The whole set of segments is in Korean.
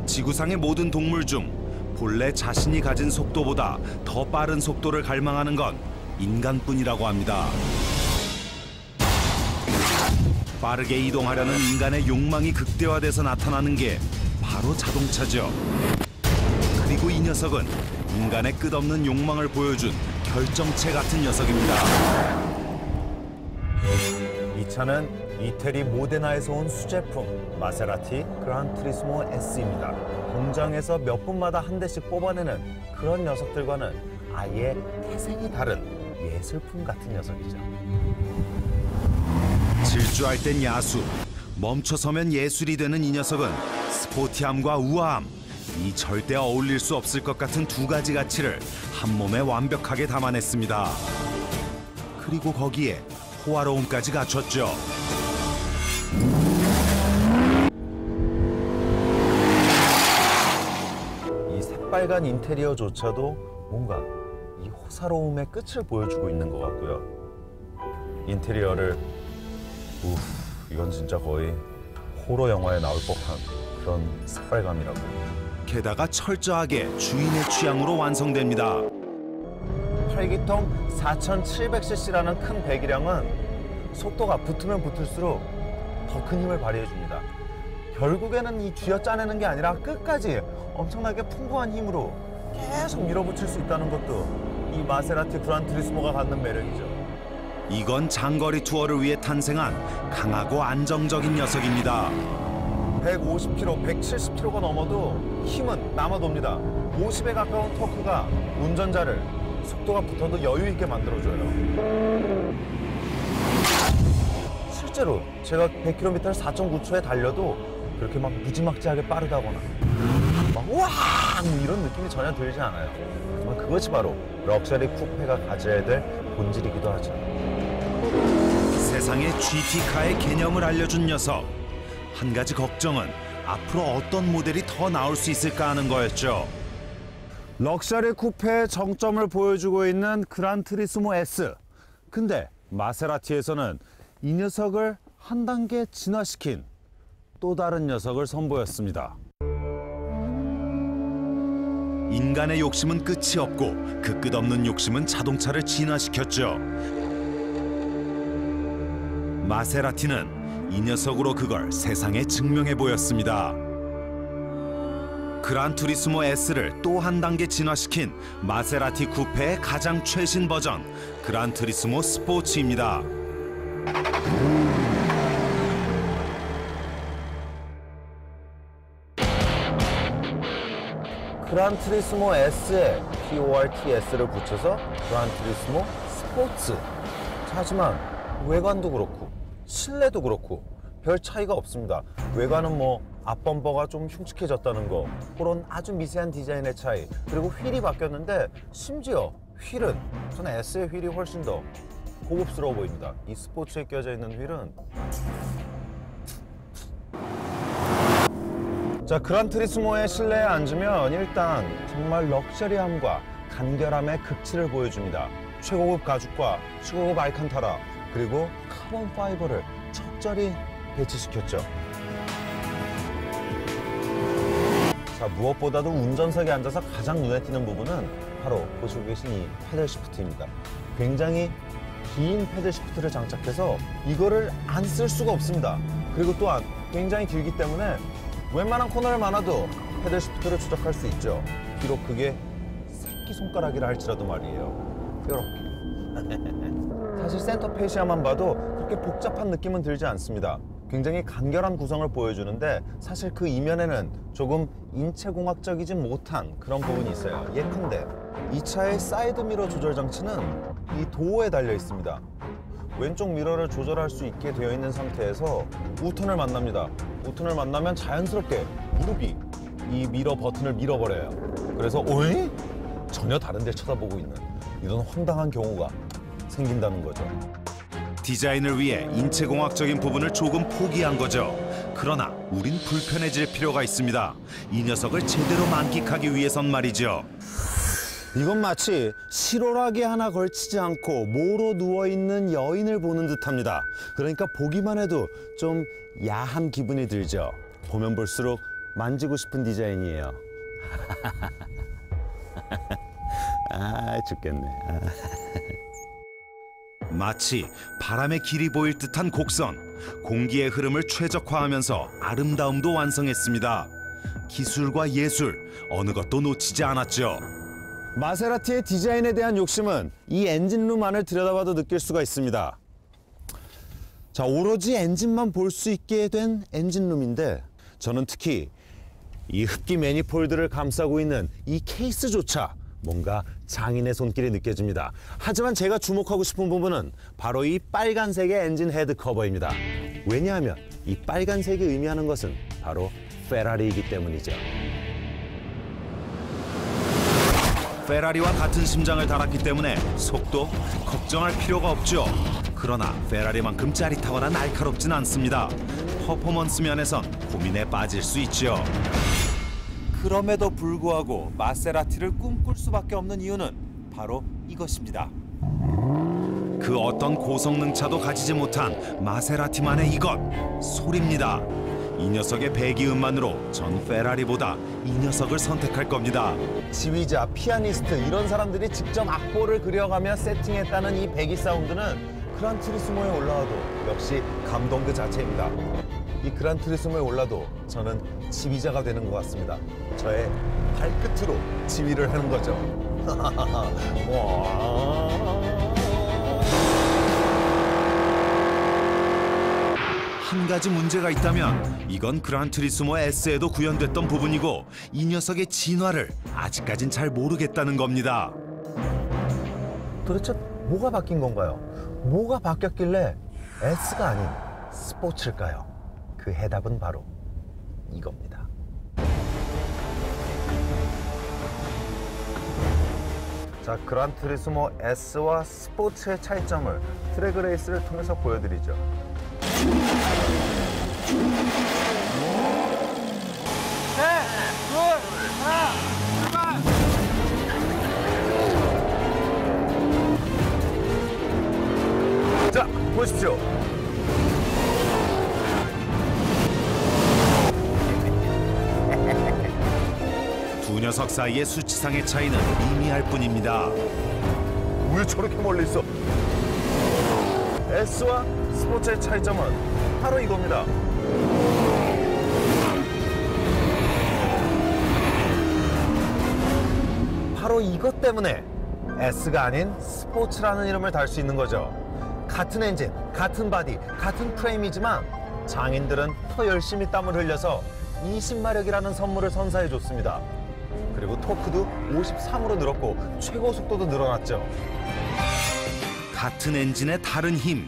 지구상의 모든 동물 중 본래 자신이 가진 속도보다 더 빠른 속도를 갈망하는 건 인간뿐이라고 합니다. 빠르게 이동하려는 인간의 욕망이 극대화돼서 나타나는 게 바로 자동차죠. 그리고 이 녀석은 인간의 끝없는 욕망을 보여준 결정체 같은 녀석입니다. 이 차는 이태리 모데나에서 온 수제품 마세라티 그란투리스모 S입니다. 공장에서 몇 분마다 한 대씩 뽑아내는 그런 녀석들과는 아예 태생이 다른 예술품 같은 녀석이죠. 질주할 땐 야수, 멈춰서면 예술이 되는 이 녀석은 스포티함과 우아함, 이 절대 어울릴 수 없을 것 같은 두 가지 가치를 한 몸에 완벽하게 담아냈습니다. 그리고 거기에 호화로움까지 갖췄죠. 이 새빨간 인테리어조차도 뭔가 이 호사로움의 끝을 보여주고 있는 것 같고요. 인테리어를 이건 진짜 거의 호러 영화에 나올 법한 그런 새빨감이라고. 게다가 철저하게 주인의 취향으로 완성됩니다. 8기통 4700cc라는 큰 배기량은 속도가 붙으면 붙을수록 더 큰 힘을 발휘해줍니다. 결국에는 이 쥐어짜내는 게 아니라 끝까지 엄청나게 풍부한 힘으로 계속 밀어붙일 수 있다는 것도 이 마세라티 그란투리스모가 갖는 매력이죠. 이건 장거리 투어를 위해 탄생한 강하고 안정적인 녀석입니다. 150km, 170km가 넘어도 힘은 남아돕니다. 50에 가까운 토크가 운전자를 속도가 붙어도 여유 있게 만들어줘요. 실제로 제가 100km를 4.9초에 달려도 그렇게 막 무지막지하게 빠르다거나 막 우와 이런 느낌이 전혀 들지 않아요. 하지만 그것이 바로 럭셔리 쿠페가 가져야 될 본질이기도 하죠. 세상에 GT카의 개념을 알려준 녀석. 한 가지 걱정은 앞으로 어떤 모델이 더 나올 수 있을까 하는 거였죠. 럭셔리 쿠페의 정점을 보여주고 있는 그란투리스모 S. 근데 마세라티에서는 이 녀석을 한 단계 진화시킨 또 다른 녀석을 선보였습니다. 인간의 욕심은 끝이 없고 그 끝없는 욕심은 자동차를 진화시켰죠. 마세라티는 이 녀석으로 그걸 세상에 증명해 보였습니다. 그란투리스모 S를 또 한 단계 진화시킨 마세라티 쿠페의 가장 최신 버전 그란투리스모 스포츠입니다. 그란투리스모 S에 PORTS를 붙여서 그란투리스모 스포츠. 하지만 외관도 그렇고 실내도 그렇고 별 차이가 없습니다. 외관은 뭐 앞범퍼가 좀 흉측해졌다는 거, 그런 아주 미세한 디자인의 차이, 그리고 휠이 바뀌었는데 심지어 휠은 저는 S의 휠이 훨씬 더 고급스러워 보입니다. 이 스포츠에 껴져 있는 휠은 자, 그란투리스모의 실내에 앉으면 일단 정말 럭셔리함과 간결함의 극치를 보여줍니다. 최고급 가죽과 최고급 알칸타라, 그리고 카본 파이버를 적절히 배치시켰죠. 자, 무엇보다도 운전석에 앉아서 가장 눈에 띄는 부분은 바로 보시고 계신 이 패들 시프트입니다. 굉장히 긴 패들 시프트를 장착해서 이거를 안 쓸 수가 없습니다. 그리고 또한 굉장히 길기 때문에 웬만한 코너를 많아도 패들 시프트를 추적할 수 있죠. 비록 그게 새끼손가락이라 할지라도 말이에요. 이렇게. 사실 센터 페시아만 봐도 그렇게 복잡한 느낌은 들지 않습니다. 굉장히 간결한 구성을 보여주는데 사실 그 이면에는 조금 인체공학적이지 못한 그런 부분이 있어요. 예컨대 이 차의 사이드 미러 조절 장치는 이 도어에 달려 있습니다. 왼쪽 미러를 조절할 수 있게 되어 있는 상태에서 우턴을 만납니다. 우턴을 만나면 자연스럽게 무릎이 이 미러 버튼을 밀어버려요. 그래서 오이? 전혀 다른 데 쳐다보고 있는 이런 황당한 경우가 생긴다는 거죠. 디자인을 위해 인체공학적인 부분을 조금 포기한 거죠. 그러나 우린 불편해질 필요가 있습니다. 이 녀석을 제대로 만끽하기 위해선 말이죠. 이건 마치 실오라기 하나 걸치지 않고 모로 누워있는 여인을 보는 듯합니다. 그러니까 보기만 해도 좀 야한 기분이 들죠. 보면 볼수록 만지고 싶은 디자인이에요. 아, 죽겠네. 마치 바람의 길이 보일 듯한 곡선, 공기의 흐름을 최적화하면서 아름다움도 완성했습니다. 기술과 예술, 어느 것도 놓치지 않았죠. 마세라티의 디자인에 대한 욕심은 이 엔진룸 안을 들여다봐도 느낄 수가 있습니다. 자, 오로지 엔진만 볼 수 있게 된 엔진룸인데 저는 특히 이 흡기 매니폴드를 감싸고 있는 이 케이스조차 뭔가 장인의 손길이 느껴집니다. 하지만 제가 주목하고 싶은 부분은 바로 이 빨간색의 엔진 헤드 커버입니다. 왜냐하면 이 빨간색이 의미하는 것은 바로 페라리이기 때문이죠. 페라리와 같은 심장을 달았기 때문에 속도 걱정할 필요가 없죠. 그러나 페라리만큼 짜릿하거나 날카롭진 않습니다. 퍼포먼스 면에선 고민에 빠질 수 있죠. 그럼에도 불구하고 마세라티를 꿈꿀 수밖에 없는 이유는 바로 이것입니다. 그 어떤 고성능 차도 가지지 못한 마세라티만의 이것, 소리입니다. 이 녀석의 배기음만으로 전 페라리보다 이 녀석을 선택할 겁니다. 지휘자, 피아니스트 이런 사람들이 직접 악보를 그려가며 세팅했다는 이 배기 사운드는 그란투리스모에 올라와도 역시 감동 그 자체입니다. 이 그란투리스모에 올라도 저는 지휘자가 되는 것 같습니다. 저의 발끝으로 지휘를 하는 거죠. 한 가지 문제가 있다면 이건 그란투리스모 S에도 구현됐던 부분이고 이 녀석의 진화를 아직까진 잘 모르겠다는 겁니다. 도대체 뭐가 바뀐 건가요? 뭐가 바뀌었길래 S가 아닌 스포츠일까요? 그 해답은 바로 이겁니다. 자, 그란투리스모 S와 스포츠의 차이점을 트랙 레이스를 통해서 보여드리죠. 자, 보십시오. 두 녀석 사이의 수치상의 차이는 미미할 뿐입니다. 왜 저렇게 멀리 있어? S와 스포츠의 차이점은 바로 이겁니다. 바로 이것 때문에 S가 아닌 스포츠라는 이름을 달 수 있는 거죠. 같은 엔진, 같은 바디, 같은 프레임이지만 장인들은 더 열심히 땀을 흘려서 20마력이라는 선물을 선사해줬습니다. 그리고 토크도 53으로 늘었고 최고 속도도 늘어났죠. 같은 엔진의 다른 힘.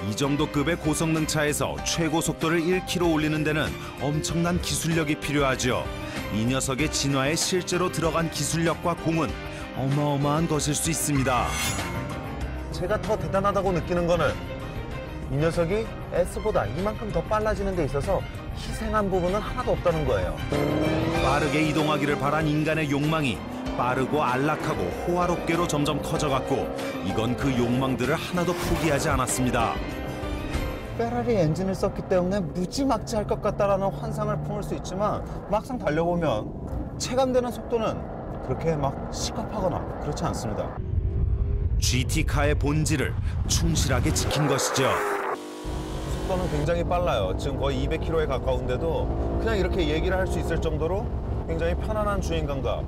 이 정도 급의 고성능 차에서 최고 속도를 1km 올리는 데는 엄청난 기술력이 필요하죠. 이 녀석의 진화에 실제로 들어간 기술력과 공은 어마어마한 것일 수 있습니다. 제가 더 대단하다고 느끼는 거는 이 녀석이 S보다 이만큼 더 빨라지는 데 있어서 희생한 부분은 하나도 없다는 거예요. 빠르게 이동하기를 바란 인간의 욕망이 빠르고 안락하고 호화롭게로 점점 커져갔고 이건 그 욕망들을 하나도 포기하지 않았습니다. 페라리 엔진을 썼기 때문에 무지막지할 것 같다라는 환상을 품을 수 있지만 막상 달려보면 체감되는 속도는 그렇게 막 시겁하거나 그렇지 않습니다. GT카의 본질을 충실하게 지킨 것이죠. 속도는 굉장히 빨라요. 지금 거의 200km에 가까운데도 그냥 이렇게 얘기를 할 수 있을 정도로 굉장히 편안한 주행감과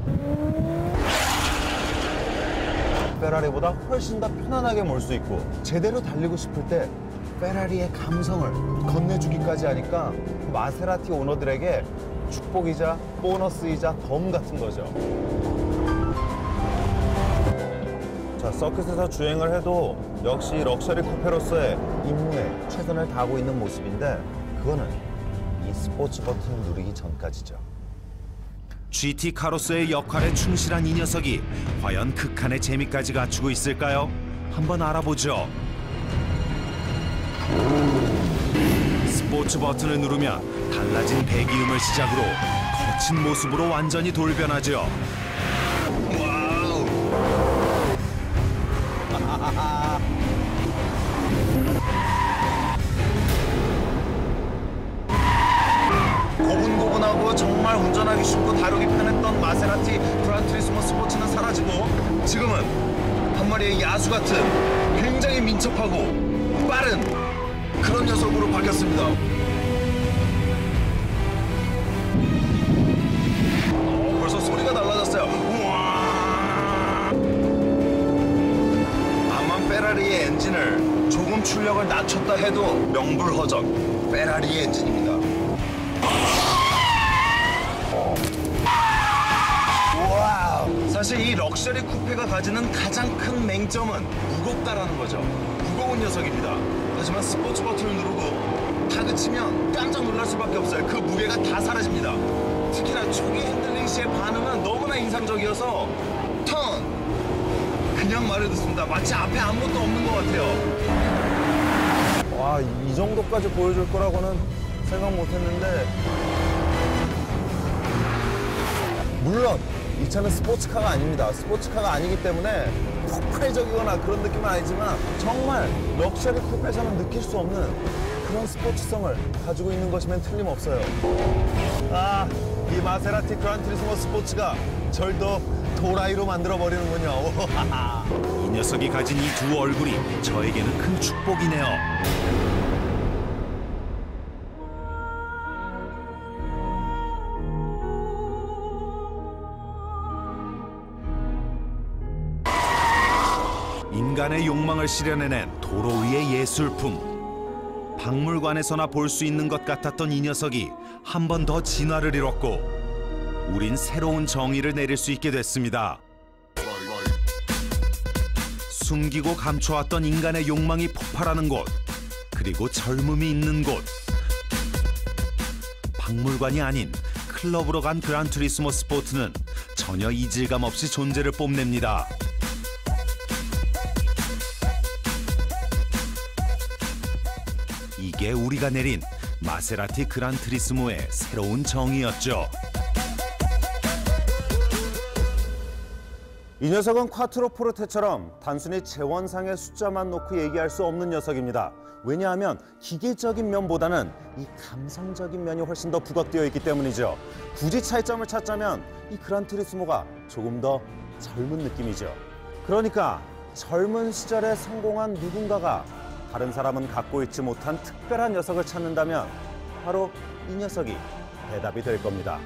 페라리보다 훨씬 더 편안하게 몰 수 있고 제대로 달리고 싶을 때 페라리의 감성을 건네주기까지 하니까 마세라티 오너들에게 축복이자 보너스이자 덤 같은 거죠. 자, 서킷에서 주행을 해도 역시 럭셔리 쿠페로서의 임무에 최선을 다하고 있는 모습인데 그거는 이 스포츠 버튼을 누르기 전까지죠. GT 카로서의 역할에 충실한 이 녀석이 과연 극한의 재미까지 갖추고 있을까요? 한번 알아보죠. 스포츠 버튼을 누르면 달라진 배기음을 시작으로 거친 모습으로 완전히 돌변하죠. 고분고분 차분하고 정말 운전하기 쉽고 다루기 편했던 마세라티 그란투리스모 스포츠는 사라지고 지금은 한 마리의 야수 같은 굉장히 민첩하고 빠른 그런 녀석으로 바뀌었습니다. 벌써 소리가 달라졌어요. 우와! 다만 페라리의 엔진을 조금 출력을 낮췄다 해도 명불허전 페라리의 엔진입니다. 와우! 사실 이 럭셔리 쿠페가 가지는 가장 큰 맹점은 무겁다라는 거죠. 무거운 녀석입니다. 하지만 스포츠 버튼을 누르고 다그치면 깜짝 놀랄 수밖에 없어요. 그 무게가 다 사라집니다. 특히나 초기 핸들링 시의 반응은 너무나 인상적이어서 턴! 그냥 말을 듣습니다. 마치 앞에 아무것도 없는 것 같아요. 와, 이 정도까지 보여줄 거라고는 생각 못했는데 물론 이 차는 스포츠카가 아닙니다. 스포츠카가 아니기 때문에 폭발적이거나 그런 느낌은 아니지만 정말 럭셔리 쿠페에서는 느낄 수 없는 그런 스포츠성을 가지고 있는 것이면 틀림없어요. 아, 이 마세라티 그란투리스모 스포츠가 절도 도라이로 만들어버리는군요. 이 녀석이 가진 이 두 얼굴이 저에게는 큰 축복이네요. 인간의 욕망을 실현해낸 도로 위의 예술품. 박물관에서나 볼 수 있는 것 같았던 이 녀석이 한 번 더 진화를 이뤘고 우린 새로운 정의를 내릴 수 있게 됐습니다. 숨기고 감춰왔던 인간의 욕망이 폭발하는 곳, 그리고 젊음이 있는 곳. 박물관이 아닌 클럽으로 간 그란투리스모 스포츠는 전혀 이질감 없이 존재를 뽐냅니다. 이게 우리가 내린 마세라티 그란투리스모의 새로운 정의였죠. 이 녀석은 콰트로 포르테처럼 단순히 재원상의 숫자만 놓고 얘기할 수 없는 녀석입니다. 왜냐하면 기계적인 면보다는 이 감성적인 면이 훨씬 더 부각되어 있기 때문이죠. 굳이 차이점을 찾자면 이 그란투리스모가 조금 더 젊은 느낌이죠. 그러니까 젊은 시절에 성공한 누군가가 다른 사람은 갖고 있지 못한 특별한 녀석을 찾는다면 바로 이 녀석이 대답이 될 겁니다.